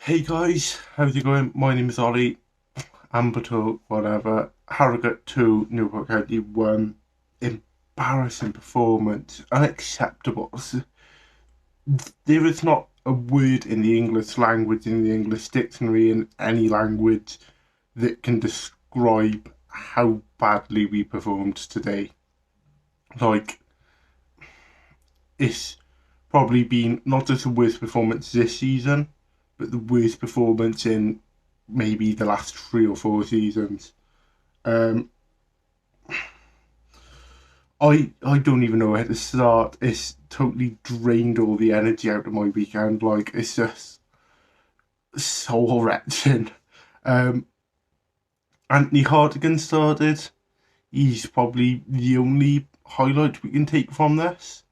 Hey guys, how's it going? My name is Ollie. Amberto, whatever. Harrogate 2, Newport County 1. Embarrassing performance. Unacceptable. There is not a word in the English language, in the English dictionary, in any language that can describe how badly we performed today. Like, it's probably been not just the worst performance this season, but the worst performance in maybe the last 3 or 4 seasons. Um, I don't even know where to start. It's totally drained all the energy out of my weekend. Like it's just so wretched. Um, Anthony Hartigan started. He's probably the only highlight we can take from this.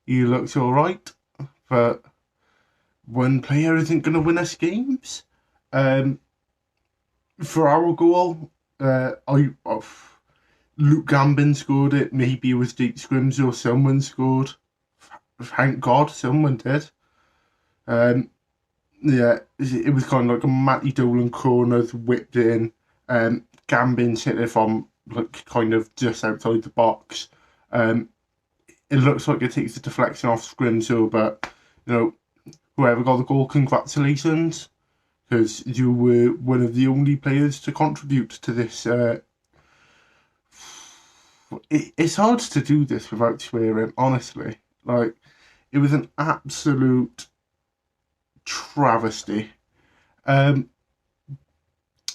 He looks all right, but one player isn't going to win us games. Um, for our goal, Luke Gambin scored it. Maybe it was Jake Scrims or someone scored. Thank God someone did. Um, yeah, it was kind of like a Matty Dolan corners whipped in. Gambin hit it from like kind of just outside the box. Um, it looks like it takes the deflection off Scrimshaw, but you know whoever got the goal, congratulations, because you were one of the only players to contribute to this. It's hard to do this without swearing, honestly. Like, it was an absolute travesty. Um,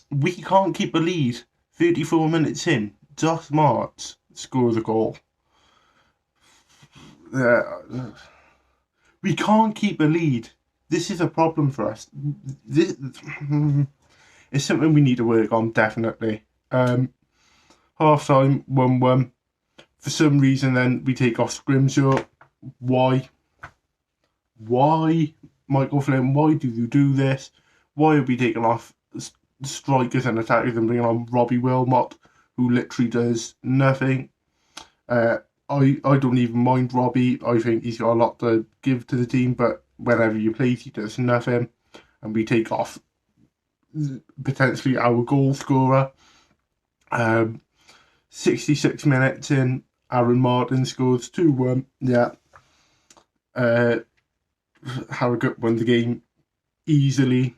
we can't keep a lead. 34 minutes in, Josh Martz scores a goal. Uh, we can't keep a lead. This is a problem for us. This is something we need to work on, definitely. Half time, 1-1. For some reason, then we take off Scrimshaw. Why? Why, Michael Flynn? Why do you do this? Why are we taking off strikers and attackers and bringing on Robbie Wilmot, who literally does nothing? Uh, I don't even mind Robbie. I think he's got a lot to give to the team, but whenever you play, he does nothing. And we take off potentially our goal scorer. 66 minutes in, Aaron Martin scores 2-1. Yeah. Uh, Harrogate won the game easily.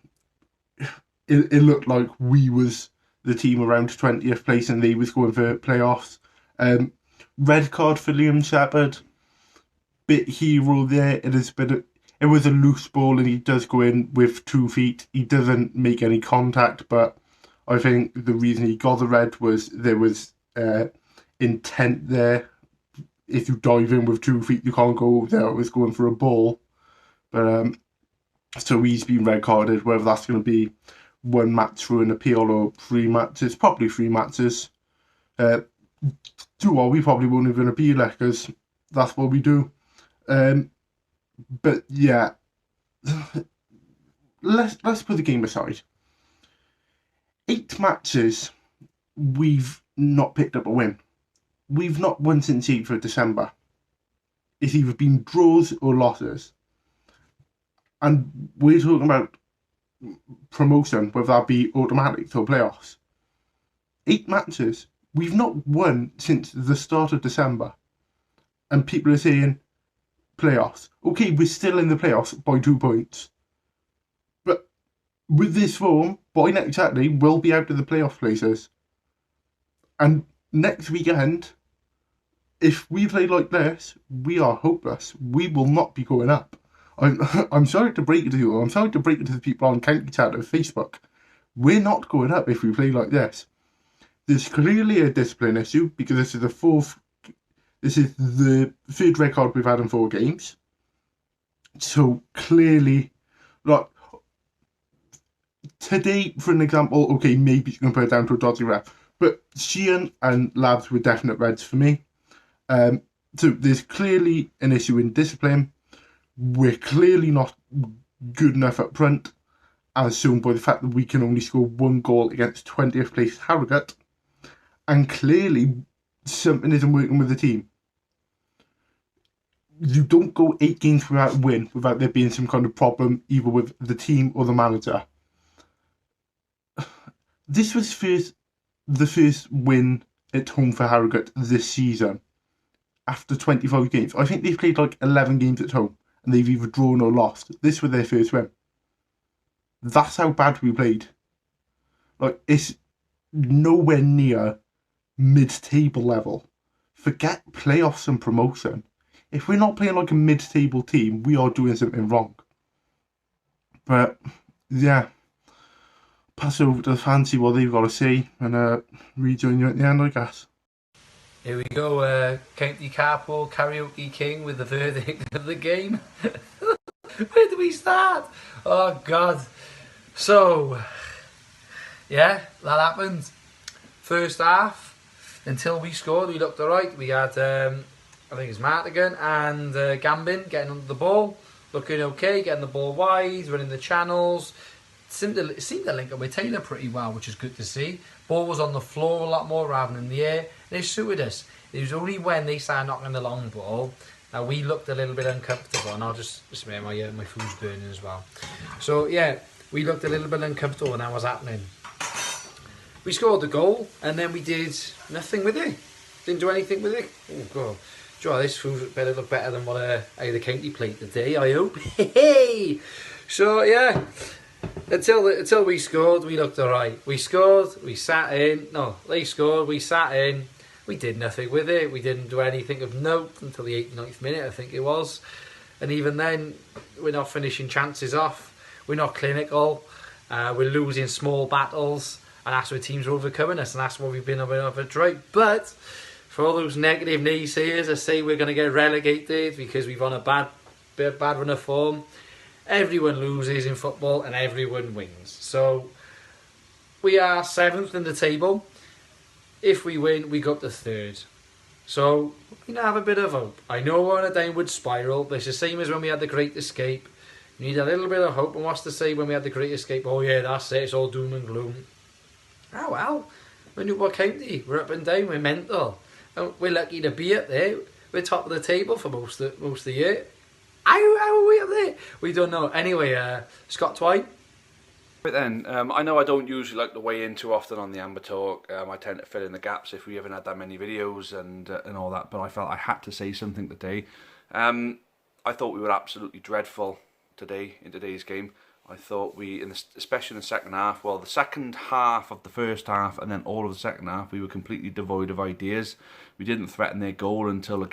It looked like we was the team around 20th place and they was going for playoffs. Red card for Liam Shepherd. Bit hero there. It was a loose ball and he does go in with 2 feet. He doesn't make any contact, but I think the reason he got the red was there was intent there. If you dive in with 2 feet, you can't go over there. It was going for a ball. But so he's been red carded. Whether that's going to be one match through an appeal or 3 matches, probably 3 matches. We probably won't even appeal it because that's what we do. But yeah, let's put the game aside. 8 matches, we've not picked up a win. We've not won since 8th of December. It's either been draws or losses. And we're talking about promotion, whether that be automatic or playoffs. 8 matches. We've not won since the start of December. And people are saying playoffs. Okay, we're still in the playoffs by 2 points. But with this form, by next Saturday, we'll be out of the playoff places. And next weekend, if we play like this, we are hopeless. We will not be going up. I'm sorry to break it to you. I'm sorry to break it to the people on County Chat and Facebook. We're not going up if we play like this. There's clearly a discipline issue because this is the third red card we've had in 4 games. So clearly, like today, for an example, okay, maybe you can put it down to a dodgy ref, but Sheehan and Labs were definite reds for me. So there's clearly an issue in discipline. We're clearly not good enough up front, as shown by the fact that we can only score 1 goal against 20th place Harrogate. And clearly, something isn't working with the team. You don't go 8 games without a win without there being some kind of problem either with the team or the manager. This was the first win at home for Harrogate this season after 25 games. I think they've played like 11 games at home and they've either drawn or lost. This was their first win. That's how bad we played. Like, it's nowhere near mid-table level. Forget playoffs and promotion. If we're not playing like a mid-table team, we are doing something wrong. But yeah, pass over to the fans, see what they've got to say, and rejoin you at the end, I guess. Here we go, County Carpool Karaoke King with the verdict of the game. Where do we start? Oh God. So, yeah, that happened. First half, until we scored, we looked alright. We had, I think it's Martigan and Gambin getting under the ball, looking okay, getting the ball wide, running the channels. Seemed to link up with Taylor pretty well, which is good to see. Ball was on the floor a lot more rather than in the air. They suited us. It was only when they started knocking the long ball that we looked a little bit uncomfortable. And I'll just make my food's burning as well. So yeah, we looked a little bit uncomfortable when that was happening. We scored the goal and then we did nothing with it. Didn't do anything with it. Oh God. Joe, this food better look better than what the county plate today, I hope. Hey! So yeah. Until we scored, we looked alright. We scored, we sat in. No, they scored, we sat in. We did nothing with it. We didn't do anything of note until the 89th minute, I think it was. And even then, we're not finishing chances off. We're not clinical. We're losing small battles. And that's where teams are overcoming us. And that's what we've been a bit of a drought. But for all those negative naysayers that say we're going to get relegated because we've on a bad run of form, everyone loses in football and everyone wins. So we are 7th in the table. If we win, we go up to 3rd. So we now have a bit of hope. I know we're on a downward spiral, but it's the same as when we had the Great Escape. You need a little bit of hope. And what's to say when we had the Great Escape? Oh yeah, that's it. It's all doom and gloom. Oh well. We're Newport County. We're up and down. We're mental. And we're lucky to be up there. We're top of the table for most of the year. How are we up there? We don't know. Anyway, Scott Twine. But then, I know I don't usually like to weigh in too often on the Amber Talk. I tend to fill in the gaps if we haven't had that many videos and all that. But I felt I had to say something today. I thought we were absolutely dreadful today in today's game. I thought we, especially in the second half, well, the second half of the first half and then all of the second half, we were completely devoid of ideas. We didn't threaten their goal until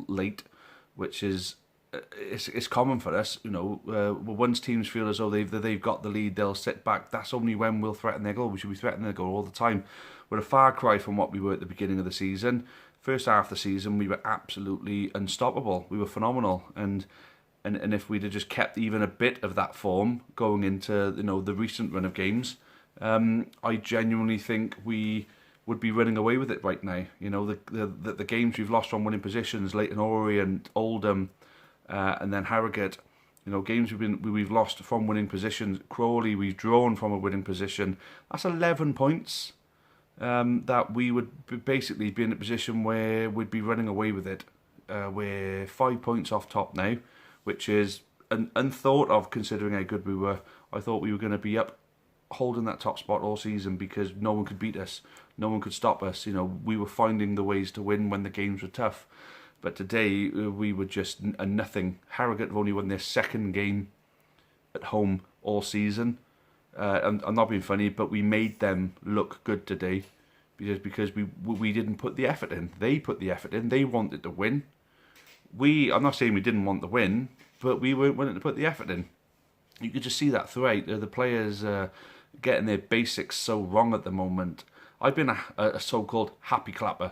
late, which is... It's common for us, you know. Once teams feel as though they've got the lead, they'll sit back. That's only when we'll threaten their goal. We should be threatening their goal all the time. We're a far cry from what we were at the beginning of the season. First half of the season, we were absolutely unstoppable. We were phenomenal, and if we'd have just kept even a bit of that form going into the recent run of games, I genuinely think we would be running away with it right now. You know, the games we've lost from winning positions, Leighton Orient, Oldham. And then Harrogate, games we've lost from winning positions. Crawley, we've drawn from a winning position. That's 11 points that we would basically be in a position where we'd be running away with it. We're 5 points off top now, which is unthought of considering how good we were. I thought we were going to be up holding that top spot all season because no one could beat us. No one could stop us. We were finding the ways to win when the games were tough. But today, we were just a nothing. Harrogate have only won their second game at home all season. I'm not being funny, but we made them look good today because we didn't put the effort in. They put the effort in. They wanted to win. I'm not saying we didn't want to win, but we weren't willing to put the effort in. You could just see that throughout. The players getting their basics so wrong at the moment. I've been a so-called happy clapper.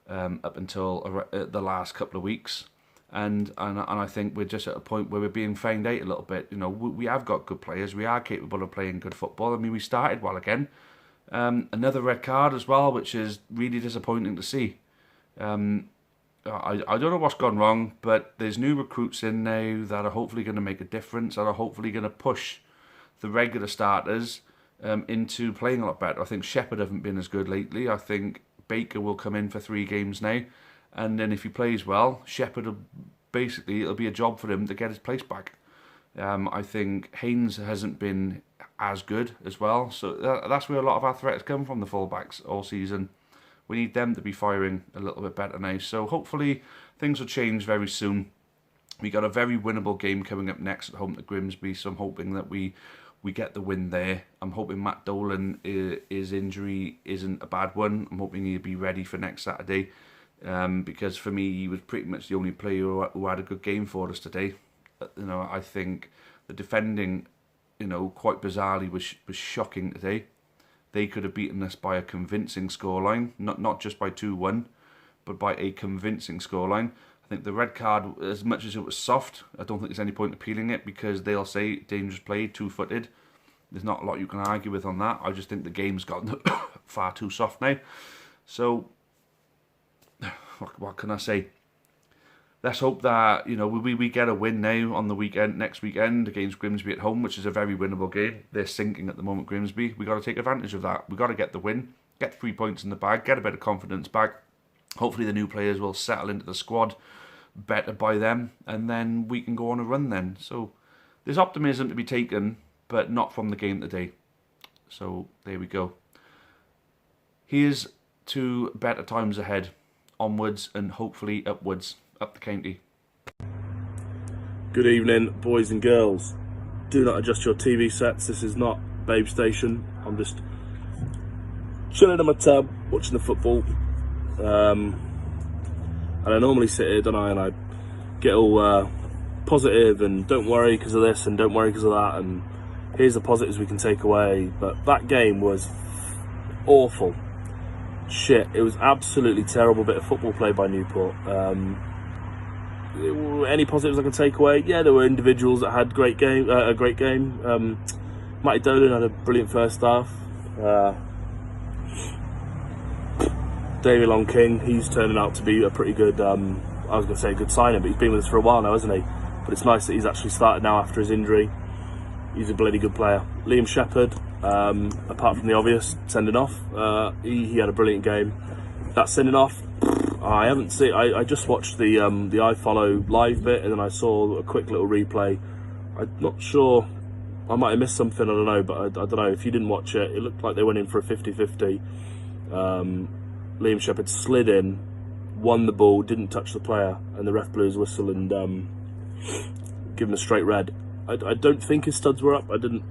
Up until the last couple of weeks, and I think we're just at a point where we're being found out a little bit. We have got good players. We are capable of playing good football. I mean, we started well again. Another red card as well, which is really disappointing to see. I don't know what's gone wrong, but there's new recruits in now that are hopefully going to make a difference, that are hopefully going to push the regular starters into playing a lot better. I think Shepherd hasn't been as good lately. I think Baker will come in for 3 games now, and then if he plays well, Shepherd will basically it'll be a job for him to get his place back. I think Haynes hasn't been as good as well, so that's where a lot of our threats come from, the fullbacks all season. We need them to be firing a little bit better now, so hopefully things will change very soon. We got a very winnable game coming up next at home to Grimsby, so I'm hoping that we get the win there. I'm hoping Matt Dolan, his injury isn't a bad one. I'm hoping he'll be ready for next Saturday, because for me he was pretty much the only player who had a good game for us today. I think the defending, quite bizarrely was shocking today. They could have beaten us by a convincing scoreline, not just by 2-1, but by a convincing scoreline. I think the red card, as much as it was soft, I don't think there's any point appealing it, because they'll say dangerous play, two-footed. There's not a lot you can argue with on that. I just think the game's gotten far too soft now. So, what can I say? Let's hope that we get a win now on the next weekend against Grimsby at home, which is a very winnable game. They're sinking at the moment, Grimsby. We got to take advantage of that. We got to get the win, get 3 points in the bag, get a bit of confidence back. Hopefully the new players will settle into the squad better by them, and then we can go on a run then. So there's optimism to be taken, but not from the game today. So there we go. Here's to better times ahead, onwards and hopefully upwards. Up the county. Good evening, boys and girls. Do not adjust your TV sets. This is not Babe Station. I'm just chilling on my tab, watching the football. And I normally sit here, don't I? And I get all positive and don't worry because of this and don't worry because of that. And here's the positives we can take away. But that game was awful. Shit. It was absolutely terrible bit of football played by Newport. Any positives I can take away? Yeah, there were individuals that had a great game. Matty Dolan had a brilliant first half. David Long King, he's turning out to be a pretty good, I was going to say a good signing, but he's been with us for a while now, hasn't he? But it's nice that he's actually started now after his injury. He's a bloody good player. Liam Shepherd, apart from the obvious sending off, he had a brilliant game. That sending off, I haven't seen. I just watched the iFollow live bit, and then I saw a quick little replay. I'm not sure. I might have missed something. I don't know, but I don't know. If you didn't watch it, it looked like they went in for a 50-50. Liam Shepherd slid in, won the ball, didn't touch the player, and the ref blew his whistle and give him a straight red. I don't think his studs were up. I didn't.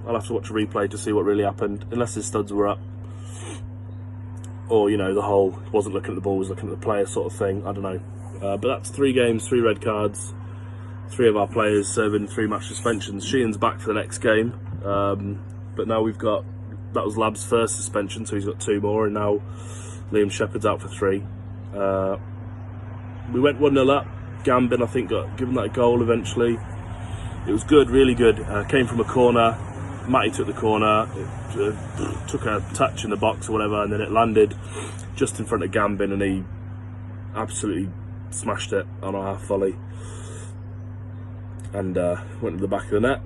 I'll have to watch a replay to see what really happened. Unless his studs were up. Or, the whole wasn't looking at the ball, was looking at the player sort of thing. I don't know. But that's 3 games, 3 red cards, 3 of our players serving 3 match suspensions. Sheehan's back for the next game. But now that was Lab's first suspension, so he's got 2 more, and now Liam Shepherd's out for 3. We went 1-0 up. Gambin, I think, got given that goal eventually. It was good, really good. Came from a corner. Matty took the corner, took a touch in the box or whatever, and then it landed just in front of Gambin, and he absolutely smashed it on a half volley and went to the back of the net,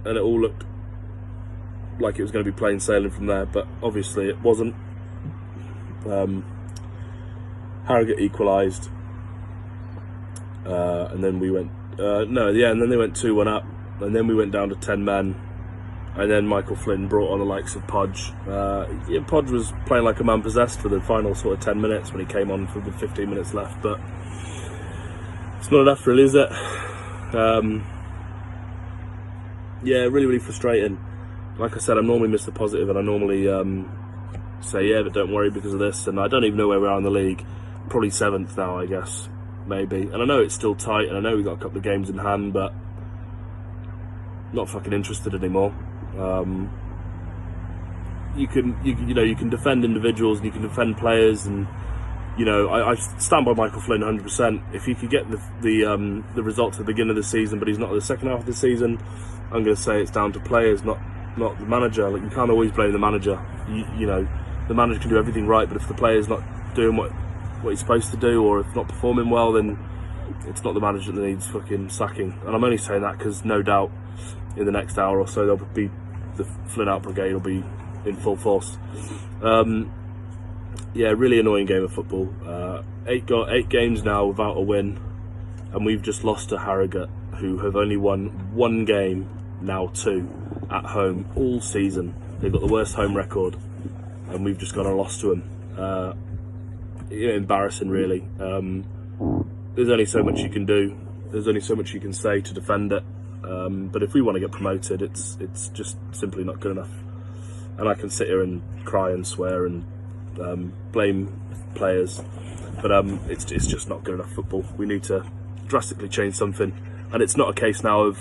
and it all looked like it was going to be plain sailing from there, but obviously it wasn't. Harrogate equalised, and then we went and then they went 2-1 up, and then we went down to 10 men. And then Michael Flynn brought on the likes of Podge. Podge was playing like a man possessed for the final sort of 10 minutes when he came on for the 15 minutes left, but it's not enough really, is it? Really, really frustrating. Like I said, I normally miss the positive, and I normally say, but don't worry because of this, and I don't even know where we are in the league. Probably 7th now, I guess, maybe. And I know it's still tight, and I know we've got a couple of games in hand, but not fucking interested anymore. You can defend individuals and you can defend players, and I stand by Michael Flynn 100%. If he could get the results at the beginning of the season, but he's not at the second half of the season, I'm going to say it's down to players, not the manager. Like, you can't always blame the manager. The manager can do everything right, but if the player's not doing what he's supposed to do, or if not performing well, then it's not the manager that needs fucking sacking. And I'm only saying that because no doubt in the next hour or so the Flynn out brigade will be in full force. Really annoying game of football. 8 games now without a win. and we've just lost to Harrogate, who have only won one game, now two, at home all season. They've got the worst home record, and we've just gone and lost to them. Embarrassing, really. There's only so much you can do. There's only so much you can say to defend it. But if we want to get promoted, it's just simply not good enough. And I can sit here and cry and swear and blame players, but it's just not good enough football. We need to drastically change something, and it's not a case now of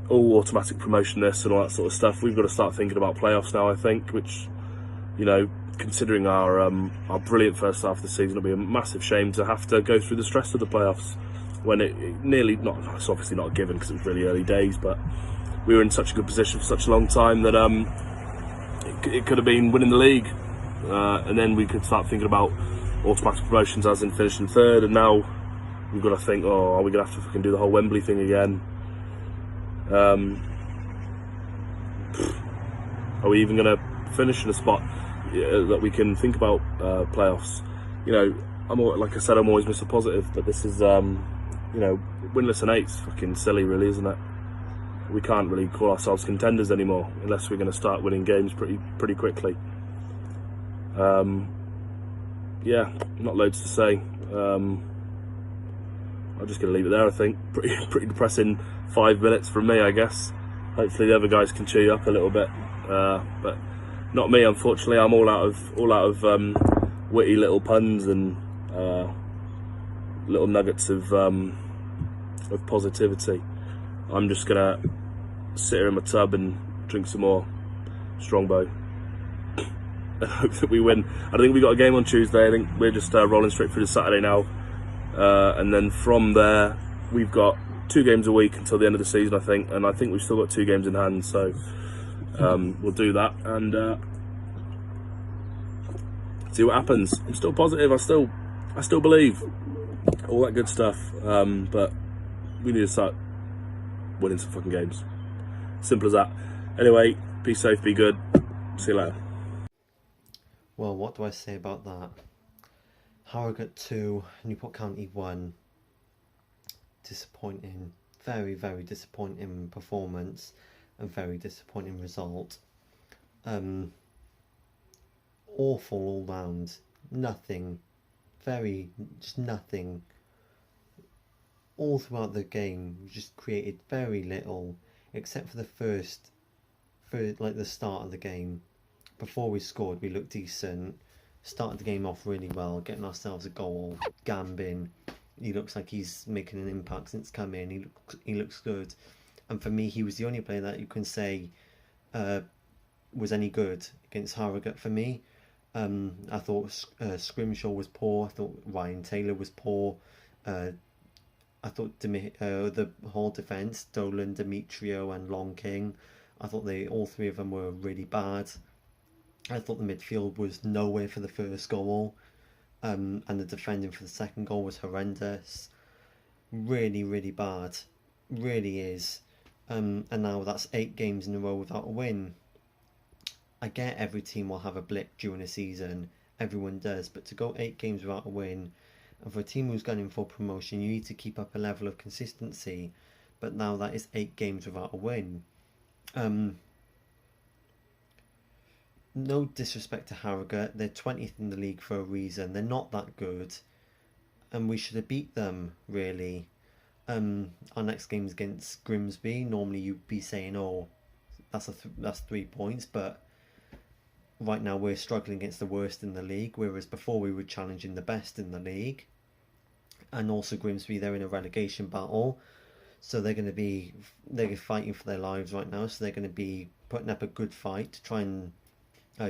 automatic promotion this and all that sort of stuff. We've got to start thinking about playoffs now, I think, which, considering our brilliant first half of the season, it'll be a massive shame to have to go through the stress of the playoffs when it's obviously not a given because it was really early days, but we were in such a good position for such a long time that it could have been winning the league, and then we could start thinking about automatic promotions as in finishing third, and now we've got to think, are we going to have to fucking do the whole Wembley thing again? Are we even going to finish in a spot that we can think about playoffs? I'm always Mr. Positive, but this is winless and eight's fucking silly, really, isn't it? We can't really call ourselves contenders anymore unless we're going to start winning games pretty quickly. Not loads to say. I'm just going to leave it there, I think. Pretty depressing 5 minutes from me, I guess. Hopefully the other guys can cheer you up a little bit, but not me, unfortunately. I'm all out of witty little puns and little nuggets of positivity. I'm just gonna sit here in my tub and drink some more Strongbow and hope that we win. I think we got a game on Tuesday. I think we're just rolling straight through to Saturday now, and then from there we've got 2 games a week until the end of the season, I think, and I think we've still got 2 games in hand, so we'll do that and see what happens. I'm still positive. I still believe all that good stuff, but we need to start winning some fucking games. Simple as that. Anyway, be safe, be good. See you later. Well, what do I say about that? Harrogate 2, Newport County 1. Disappointing. Very, very disappointing performance and very disappointing result. Awful all round. Nothing. Just nothing. All throughout the game, we just created very little, except for the start of the game. Before we scored, we looked decent. Started the game off really well, getting ourselves a goal. Gambin, he looks like he's making an impact since come in. He looks good, and for me, he was the only player that you can say was any good against Harrogate. For me, I thought Scrimshaw was poor. I thought Ryan Taylor was poor. I thought the whole defence, Dolan, Demetrio and Long King, I thought all 3 of them were really bad. I thought the midfield was nowhere for the first goal, and the defending for the second goal was horrendous. Really, really bad. Really is. And now that's 8 games in a row without a win. I get every team will have a blip during a season. Everyone does. But to go 8 games without a win, and for a team who's gunning for promotion, you need to keep up a level of consistency. But now that is 8 games without a win. No disrespect to Harrogate, they're 20th in the league for a reason. They're not that good, and we should have beat them, really. Our next game's against Grimsby. Normally you'd be saying, that's 3 points, but right now we're struggling against the worst in the league, whereas before we were challenging the best in the league. And also Grimsby, they're in a relegation battle, so they're fighting for their lives right now, so they're going to be putting up a good fight to try and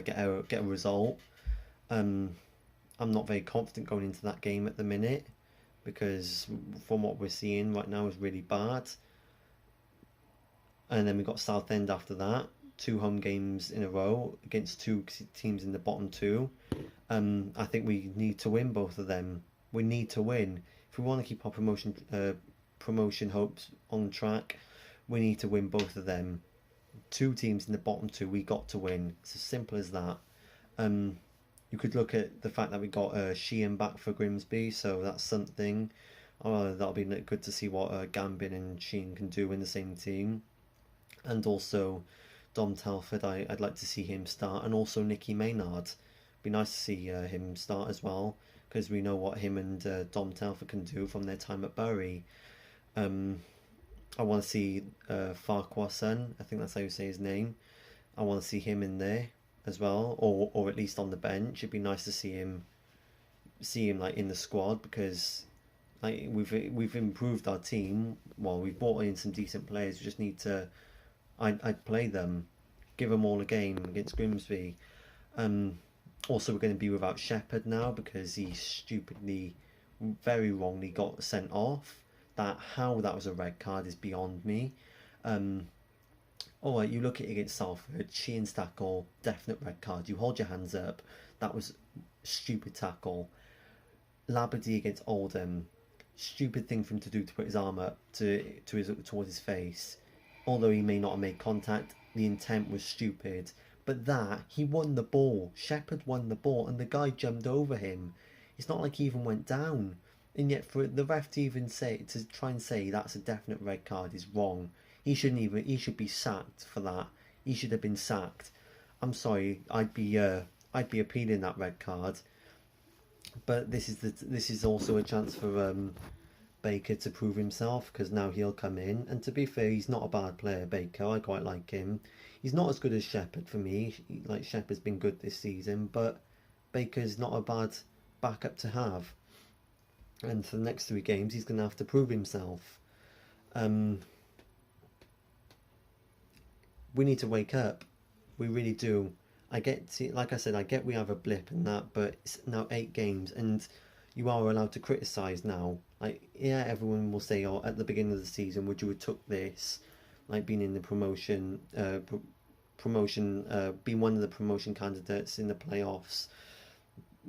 get a result. I'm not very confident going into that game at the minute, because from what we're seeing right now is really bad. And then we got Southend after that, 2 home games in a row against 2 teams in the bottom 2. I think we need to win both of them. We need to win if we want to keep our promotion hopes on track. We need to win both of them. 2 teams in the bottom 2, we got to win. It's as simple as that. You could look at the fact that we got Sheehan back for Grimsby, so that's something. That'll be good to see what Gambin and Sheen can do in the same team. And also Dom Telford, I'd like to see him start, and also Nicky Maynard. Be nice to see him start as well, because we know what him and Dom Telford can do from their time at Bury. I want to see Farquharson, I think that's how you say his name. I want to see him in there as well, or at least on the bench. It'd be nice to see him like in the squad, because like we've improved our team. Well, we've brought in some decent players. We just need to I'd play them, give them all a game against Grimsby. Also, we're going to be without Shepherd now because he stupidly, very wrongly got sent off. How that was a red card is beyond me. Alright, you look at it against Salford, Sheehan's tackle, definite red card. You hold your hands up. That was stupid tackle. Labadie against Oldham, stupid thing for him to do, to put his arm up towards his face. Although he may not have made contact, the intent was stupid. But he won the ball. Shepherd won the ball, and the guy jumped over him. It's not like he even went down. And yet, for the ref to try and say that's a definite red card is wrong. He should be sacked for that. He should have been sacked. I'm sorry, I'd be appealing that red card. But this is also a chance for Baker to prove himself, because now he'll come in. And to be fair, he's not a bad player, Baker. I quite like him. He's not as good as Shepherd for me. Like, Shepherd's been good this season, but Baker's not a bad backup to have. And for the next 3 games, he's going to have to prove himself. We need to wake up. We really do. Like I said, I get we have a blip and that, but it's now 8 games, and you are allowed to criticise now. Like, yeah, everyone will say, oh, at the beginning of the season, would you have took this? Like, being in the promotion, being one of the promotion candidates in the playoffs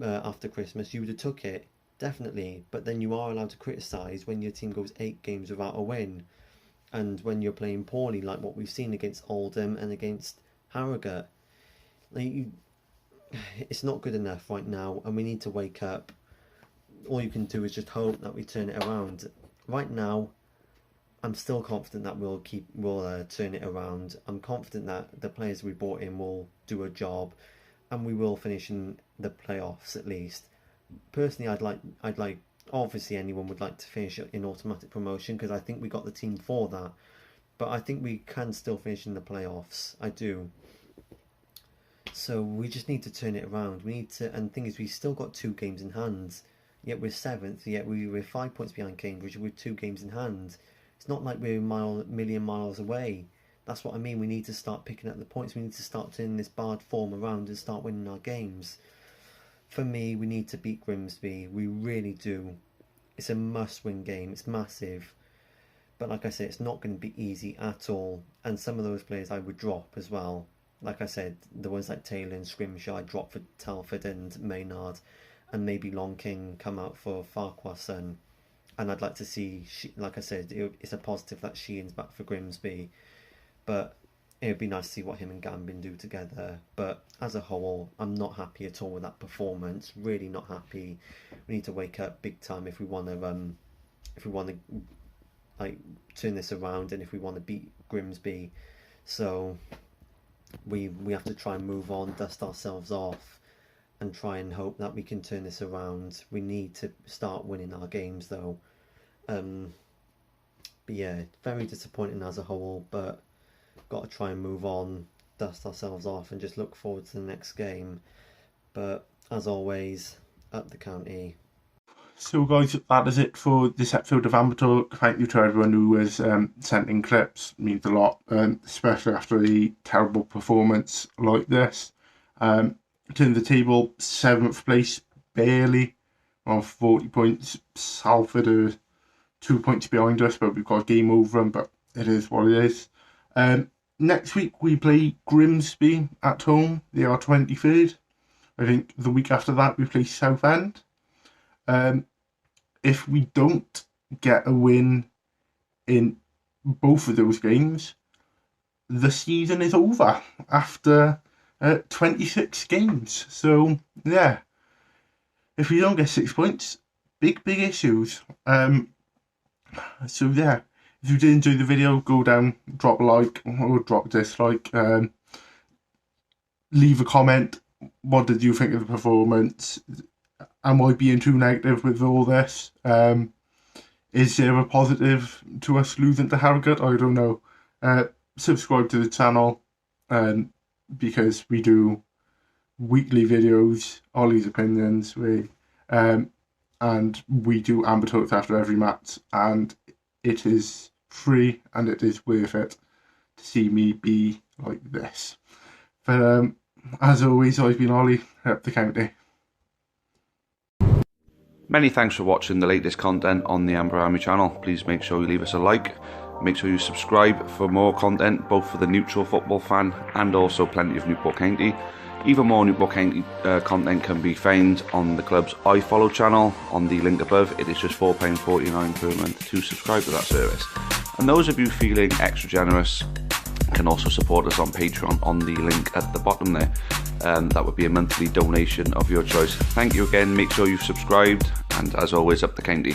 after Christmas, you would have took it, definitely. But then you are allowed to criticise when your team goes 8 games without a win, and when you're playing poorly, like what we've seen against Oldham and against Harrogate. Like, it's not good enough right now, and we need to wake up. All you can do is just hope that we turn it around. Right now, I'm still confident that we'll turn it around. I'm confident that the players we brought in will do a job, and we will finish in the playoffs at least. Personally, I'd like. Obviously, anyone would like to finish in automatic promotion, because I think we got the team for that. But I think we can still finish in the playoffs. I do. So we just need to turn it around. We need to, and the thing is, we've still got 2 games in hand. Yet we're 7th. Yet we're 5 points behind Cambridge with 2 games in hand. It's not like we're a million miles away. That's what I mean. We need to start picking up the points. We need to start turning this bad form around and start winning our games. For me, we need to beat Grimsby. We really do. It's a must-win game. It's massive. But like I said, it's not going to be easy at all. And some of those players I would drop as well. Like I said, the ones like Taylor and Scrimshaw, I'd drop for Telford and Maynard. And maybe Long King come out for Farquharson. And I'd like to see, like I said, it's a positive that Sheehan's back for Grimsby. But it would be nice to see what him and Gambin do together. But as a whole, I'm not happy at all with that performance. Really not happy. We need to wake up big time if we want to, like, turn this around, and if we want to beat Grimsby. So we have to try and move on, dust ourselves off, and try and hope that we can turn this around. We need to start winning our games though. But yeah, very disappointing as a whole, but got to try and move on, dust ourselves off, and just look forward to the next game. But as always, up the county. So guys, that is it for this episode of Amber Talk. Thank you to everyone who has sent in clips. It means a lot, especially after a terrible performance like this. Turn the table, 7th place, barely, on 40 points. Salford are 2 points behind us, but we've got a game over them, but it is what it is. Next week we play Grimsby at home. They are 23rd. I think the week after that we play Southend. If we don't get a win in both of those games, the season is over after 26 games. So yeah, if we don't get 6 points, big issues. So yeah, if you did enjoy the video, go down, drop a like or drop a dislike. Leave a comment. What did you think of the performance? Am I being too negative with all this? Is there a positive to us losing to Harrogate? I don't know. Subscribe to the channel, because we do weekly videos, Ollie's opinions, and we do amber talks after every match, and it is free and it is worth it to see me be like this. But as always, I've been Ollie, up the county. Many thanks for watching the latest content on the Amber Army channel. Please make sure you leave us a like. Make sure you subscribe for more content, both for the neutral football fan and also plenty of Newport County. Even more Newport County content can be found on the club's iFollow channel on the link above. It is just £4.49 per month to subscribe to that service. And those of you feeling extra generous can also support us on Patreon on the link at the bottom there. That would be a monthly donation of your choice. Thank you again, make sure you've subscribed, and as always, up the county.